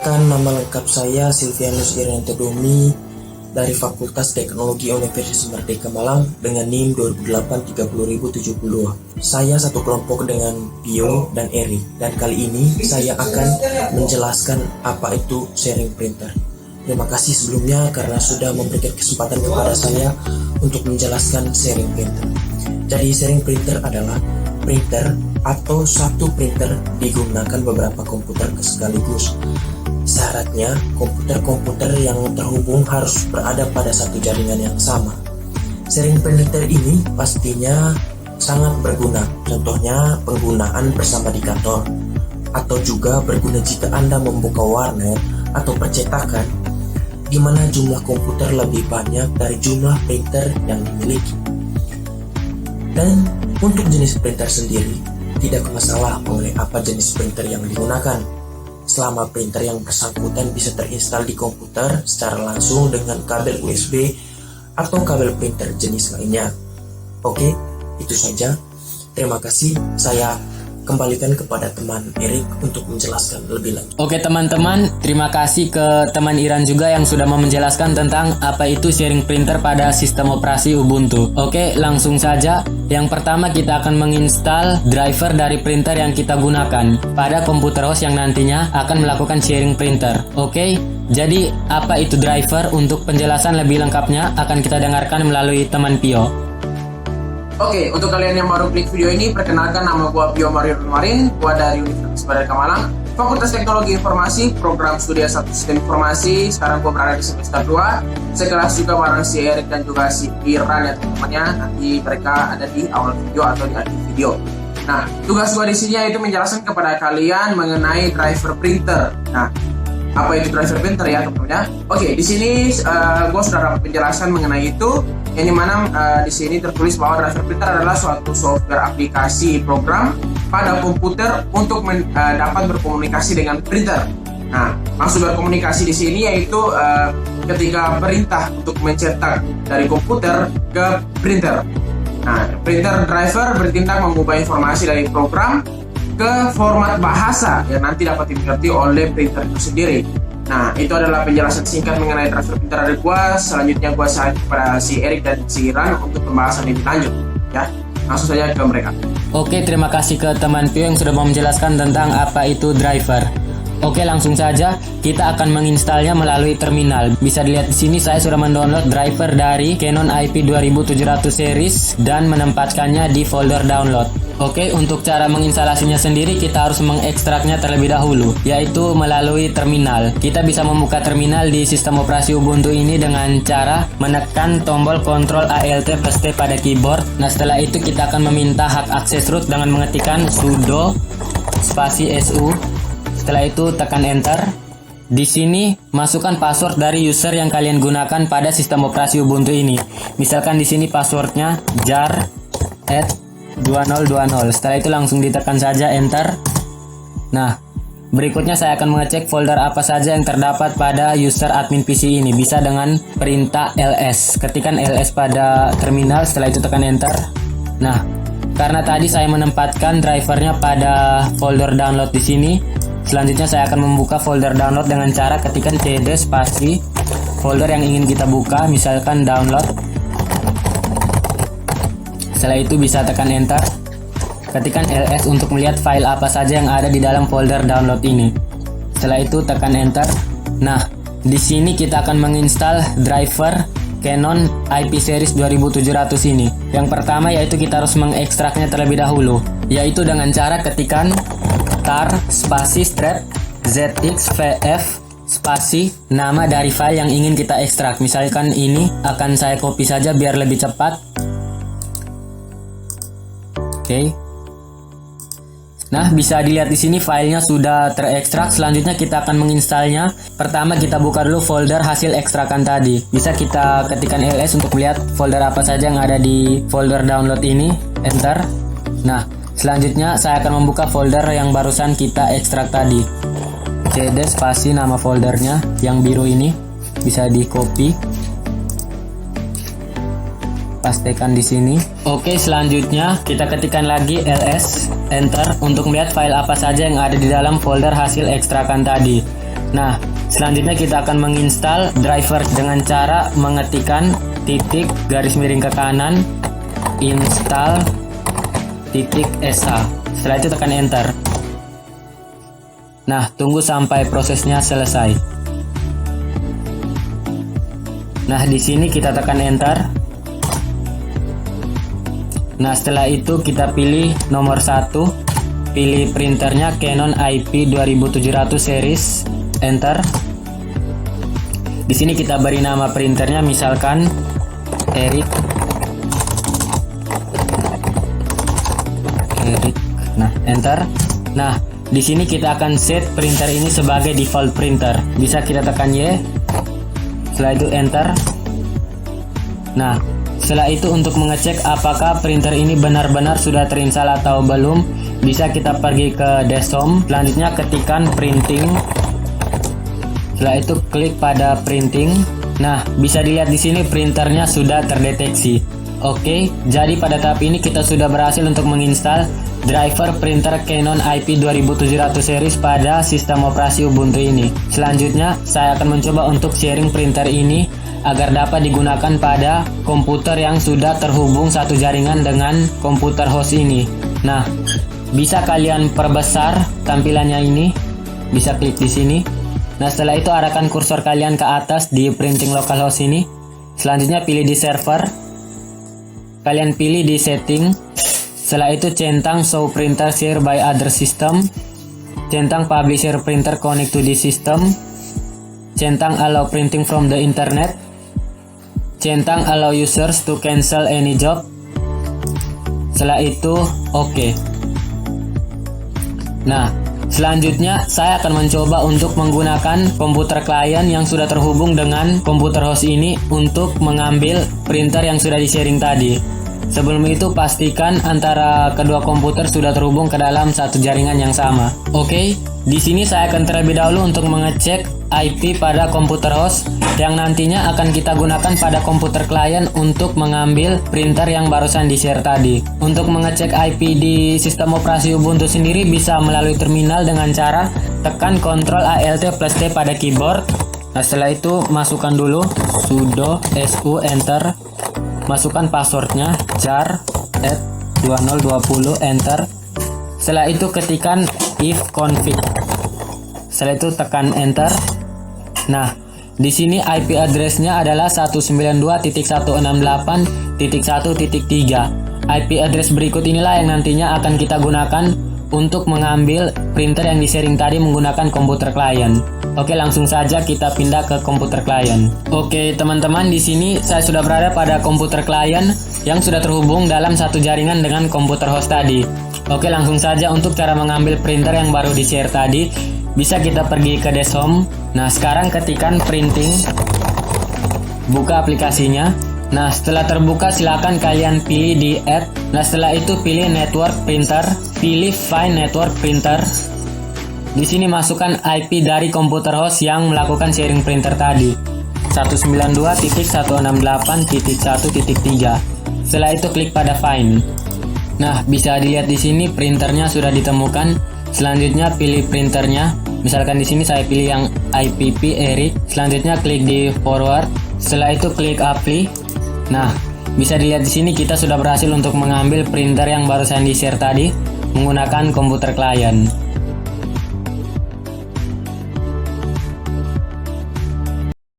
Nama lengkap saya Silvianus Irianto Domi dari Fakultas Teknologi Universitas Merdeka Malang dengan NIM 2008-30072. Saya satu kelompok dengan Pio dan Eri, dan kali ini saya akan menjelaskan apa itu sharing printer. Terima kasih sebelumnya karena sudah memberikan kesempatan kepada saya untuk menjelaskan sharing printer. Jadi sharing printer adalah printer atau satu printer digunakan beberapa komputer sekaligus. Syaratnya, komputer-komputer yang terhubung harus berada pada satu jaringan yang sama. Sharing printer ini pastinya sangat berguna, contohnya penggunaan bersama di kantor, atau juga berguna jika Anda membuka warnet atau percetakan, di mana jumlah komputer lebih banyak dari jumlah printer yang dimiliki. Dan untuk jenis printer sendiri, tidak masalah mengenai apa jenis printer yang digunakan, selama printer yang bersangkutan bisa terinstal di komputer secara langsung dengan kabel USB atau kabel printer jenis lainnya. Oke, itu saja. Terima kasih. Saya kembalikan kepada teman Erik untuk menjelaskan lebih lanjut. Oke teman-teman, terima kasih ke teman Iran juga yang sudah mau menjelaskan tentang apa itu sharing printer pada sistem operasi Ubuntu. Oke, langsung saja. Yang pertama kita akan menginstal driver dari printer yang kita gunakan pada komputer host yang nantinya akan melakukan sharing printer. Oke, jadi apa itu driver? Untuk penjelasan lebih lengkapnya akan kita dengarkan melalui teman Pio. Oke, untuk kalian yang baru klik video ini, perkenalkan nama gua Pio Mario Marin, gua dari Universitas Merdeka Malang, Fakultas Teknologi Informasi, Program Studi S1 Sistem Informasi. Sekarang gua berada di semester 2, sekelas juga bareng si Erik dan juga si Iran ya teman-temannya. Nanti mereka ada di awal video atau di akhir video. Nah, tugas gua di sini yaitu menjelaskan kepada kalian mengenai driver printer. Nah, apa itu driver printer ya teman-temannya? Oke, di sini gue sudah dapat penjelasan mengenai itu, yang dimana di sini tertulis bahwa driver printer adalah suatu software aplikasi program pada komputer untuk dapat berkomunikasi dengan printer. Nah, maksud berkomunikasi di sini yaitu ketika perintah untuk mencetak dari komputer ke printer. Nah, printer driver bertindak mengubah informasi dari program ke format bahasa yang nanti dapat dimengerti oleh printer itu sendiri. Nah, itu adalah penjelasan singkat mengenai driver printer dari gua. Selanjutnya gua serahkan kepada si Erik dan si Iran untuk pembahasan lebih lanjut. Ya, langsung saja ke mereka. Oke, terima kasih ke teman Pio yang sudah mau menjelaskan tentang apa itu driver. Oke, langsung saja kita akan menginstalnya melalui terminal. Bisa dilihat di sini saya sudah mendownload driver dari Canon IP2700 series dan menempatkannya di folder download. Oke, untuk cara menginstalasinya sendiri kita harus mengekstraknya terlebih dahulu, yaitu melalui terminal. Kita bisa membuka terminal di sistem operasi Ubuntu ini dengan cara menekan tombol Ctrl Alt plus T pada keyboard. Nah, setelah itu kita akan meminta hak akses root dengan mengetikkan sudo spasi su. Setelah itu tekan enter. Di sini masukkan password dari user yang kalian gunakan pada sistem operasi Ubuntu ini. Misalkan di sini passwordnya jar@2020. Setelah itu langsung ditekan saja enter. Nah, berikutnya saya akan mengecek folder apa saja yang terdapat pada user admin PC ini. Bisa dengan perintah ls. Ketikkan ls pada terminal, setelah itu tekan enter. Nah, karena tadi saya menempatkan drivernya pada folder download di sini, selanjutnya saya akan membuka folder download dengan cara ketikkan cd spasi folder yang ingin kita buka, misalkan download. Setelah itu bisa tekan enter. Ketikkan ls untuk melihat file apa saja yang ada di dalam folder download ini. Setelah itu tekan enter. Nah, di sini kita akan menginstal driver Canon IP series 2700 ini. Yang pertama yaitu kita harus mengekstraknya terlebih dahulu, yaitu dengan cara ketikkan tar spasi strap zxvf spasi nama dari file yang ingin kita ekstrak. Misalkan ini akan saya copy saja biar lebih cepat. Oke. Nah, bisa dilihat di sini filenya sudah terekstrak. Selanjutnya kita akan menginstalnya. Pertama kita buka dulu folder hasil ekstrakan tadi. Bisa kita ketikkan ls untuk melihat folder apa saja yang ada di folder download ini. Enter. Nah, selanjutnya saya akan membuka folder yang barusan kita ekstrak tadi. cd spasi nama foldernya yang biru ini. Bisa di copy. pastikan di sini. Oke, selanjutnya kita ketikkan lagi ls, enter untuk melihat file apa saja yang ada di dalam folder hasil ekstrakan tadi. Nah, selanjutnya kita akan menginstal driver dengan cara mengetikkan titik garis miring ke kanan install titik sh. Setelah itu tekan enter. Nah, tunggu sampai prosesnya selesai. Nah, di sini kita tekan enter. Nah, setelah itu kita pilih nomor 1, pilih printernya Canon IP 2700 series, enter. Di sini kita beri nama printernya misalkan Eric. Nah, enter. Nah, di sini kita akan set printer ini sebagai default printer. Bisa kita tekan Y. Setelah itu enter. Nah, setelah itu untuk mengecek apakah printer ini benar-benar sudah terinstall atau belum, bisa kita pergi ke Dash Home. Selanjutnya ketikkan printing. Setelah itu klik pada printing. Nah, bisa dilihat di sini printernya sudah terdeteksi. Oke, jadi pada tahap ini kita sudah berhasil untuk menginstal driver printer Canon IP 2700 series pada sistem operasi Ubuntu ini. Selanjutnya, saya akan mencoba untuk sharing printer ini agar dapat digunakan pada komputer yang sudah terhubung satu jaringan dengan komputer host ini. Nah, bisa kalian perbesar tampilannya ini, bisa klik di sini. Nah, setelah itu arahkan kursor kalian ke atas di printing localhost ini. Selanjutnya pilih di server. Kalian pilih di setting. Setelah itu centang show printer share by other system. Centang publisher printer connect to the system. Centang allow printing from the internet. Centang allow users to cancel any job. Setelah itu oke. Nah, selanjutnya saya akan mencoba untuk menggunakan komputer klien yang sudah terhubung dengan komputer host ini untuk mengambil printer yang sudah di-sharing tadi. Sebelum itu pastikan antara kedua komputer sudah terhubung ke dalam satu jaringan yang sama. Oke, di sini saya akan terlebih dahulu untuk mengecek IP pada komputer host yang nantinya akan kita gunakan pada komputer klien untuk mengambil printer yang barusan di-share tadi. Untuk mengecek IP di sistem operasi Ubuntu sendiri bisa melalui terminal dengan cara tekan Ctrl Alt plus T pada keyboard. Nah, setelah itu masukkan dulu sudo su enter. Masukkan passwordnya jar @2020 enter. Setelah itu ketikkan if config. Setelah itu tekan enter. Nah, di sini IP address-nya adalah 192.168.1.3. IP address berikut inilah yang nantinya akan kita gunakan untuk mengambil printer yang di-sharing tadi menggunakan komputer klien. Oke, langsung saja kita pindah ke komputer klien. Oke, teman-teman, di sini saya sudah berada pada komputer klien yang sudah terhubung dalam satu jaringan dengan komputer host tadi. Oke, langsung saja untuk cara mengambil printer yang baru di-share tadi, bisa kita pergi ke Dash Home. Nah, sekarang ketikkan printing. Buka aplikasinya. Nah, setelah terbuka silakan kalian pilih di add. Nah, setelah itu pilih network printer, pilih find network printer. Di sini masukkan IP dari komputer host yang melakukan sharing printer tadi, 192.168.1.3. Setelah itu klik pada find. Nah, bisa dilihat di sini printernya sudah ditemukan. Selanjutnya pilih printernya. Misalkan di sini saya pilih yang IPP Eric. Selanjutnya klik di forward. Setelah itu klik apply. Nah, bisa dilihat di sini kita sudah berhasil untuk mengambil printer yang barusan di-share tadi menggunakan komputer klien.